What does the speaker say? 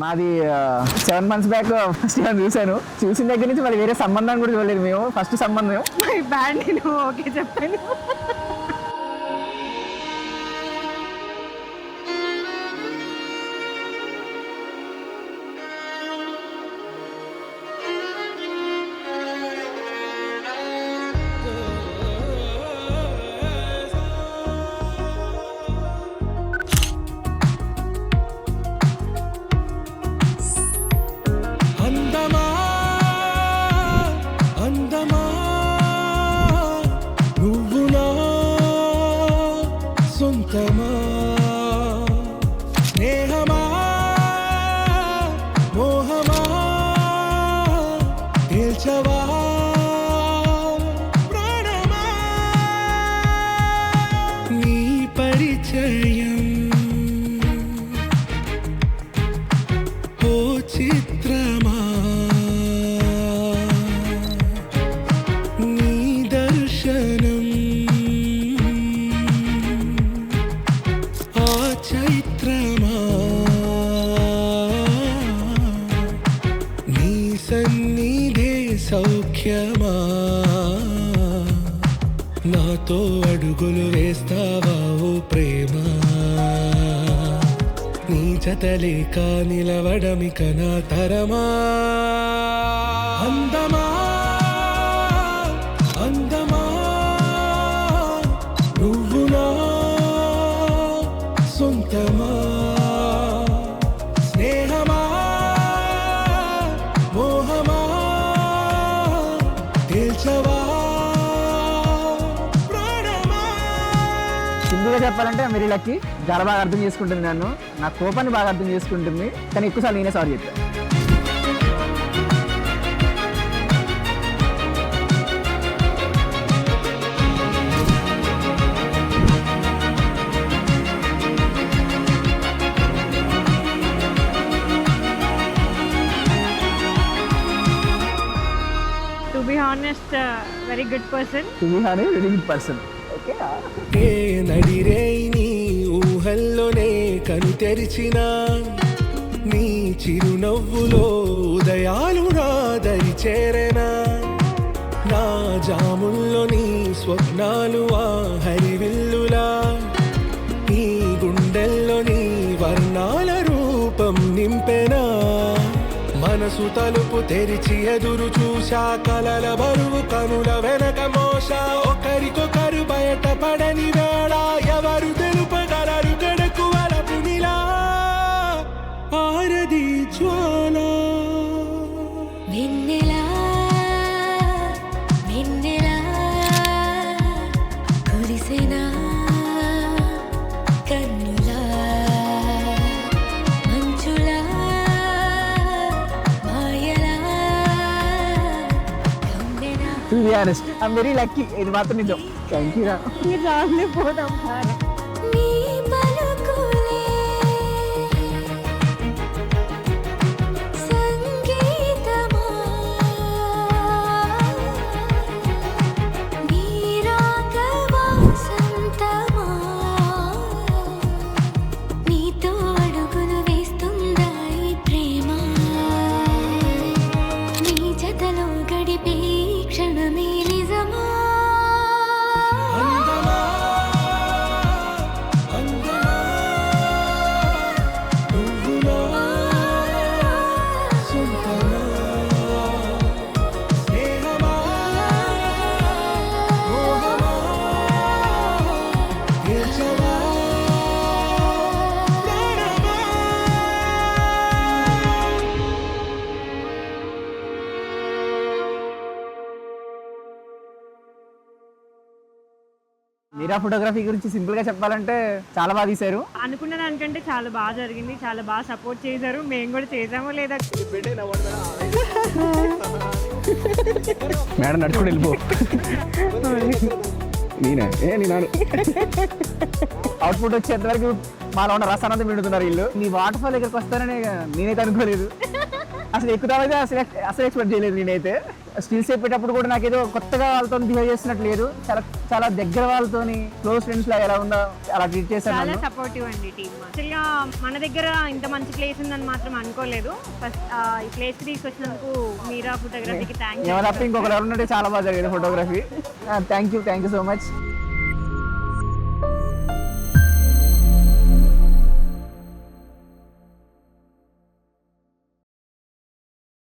మాది 7 months back first time చూసిన దగ్గర నుంచి మళ్ళీ వేరే సంబంధం కూడా చూడలేదు మేము. ఫస్ట్ సంబంధం బ్యాండ్ నేను ఓకే చెప్పాను. సౌఖ్యమా నాతో అడుగులు వేస్తావా ఓ ప్రేమ నీ జతలేక నిలవడమిక నా తరమా అందమా అందమా నువ్వు నా సొంతమా స్నేహమా మోహమా సింపుల్గా చెప్పాలంటే మీరు లక్కీ చాలా బాగా అర్థం చేసుకుంటుంది నన్ను, నా కోపాన్ని బాగా అర్థం చేసుకుంటుంది, కానీ ఎక్కువసార్లు నేనే సారీ చెప్పాను. To be honest, very good person. To be honest, very good person. ఏ నడిరే నీ ఊహల్లోనే కను తెరిచిన నీ చిరునవ్వులో ఉదయాలు నా దరి చేరేనా నా జాముల్లో నీ స్వప్నాలు ఆ హరివిల్లులా ఈ గుండెల్లో నీ వర్ణాల రూపం నింపెనా మనసు తలుపు తెరిచి ఎదురు చూశా కలల బరువు కనుల వెనక మోసా ఒకరికొకరు బయట పడని వేళ ఎవరు తెలుపగలరు గడకు వలపునిలా ఆరది జ్వాల వెన్నెలా వెన్నెలా కురిసెనా కన్నులా మంచులా To be honest, I'm very lucky. ఇది మాత్రం నిజం. థ్యాంక్ యూ రా. మీరు రాలే పోదాం. మీరా ఫోటోగ్రఫీ గురించి సింపుల్ గా చెప్పాలంటే చాలా బాగా తీశారు. అనుకున్న దానికంటే చాలా బాగా జరిగింది, చాలా బాగా సపోర్ట్ చేశారు. మేము కూడా చేసామో లేదా మేడం నడుచుకుని వెళ్ళిపో. నేనే నేను అవుట్పుట్ వచ్చేంత వరకు మాలో ఉన్న రసానందం వింటున్నారు వీళ్ళు. నీ వాటర్ ఫాల్ దగ్గరికి వస్తారనే నేనైతే అనుకోలేదు. అసలు ఎక్కుతామైతే అసలు ఎక్స్పెక్ట్ చేయలేదు నేనైతే. స్టిల్స్ చెప్పేటప్పుడు కూడా నాకు ఏదో కొత్తగా వాళ్ళతో బిహేవ్ చేస్తున్నట్టు లేదు, చాలా చాలా దగ్గర వాళ్ళతోని క్లోజ్ ఫ్రెండ్స్ లాగా ఎలా ఉందో అలా ట్రీట్ చేశాను చాలా నన్ను. సపోర్టివ్ అండి టీమ్. యాక్చువల్గా మన దగ్గర ఇంత మంచి ప్లేస్ ఉందని మాత్రం అనుకోలేదు. ఫస్ట్ ఈ ప్లేస్ కి తీసుకొచ్చినందుకు మీరా ఫోటోగ్రఫీకి థ్యాంక్స్. ఎవరు తప్ప ఇంకొకరు ఎవరు ఉంటే చాలా బాగా జరిగేది photography. Thank you so much.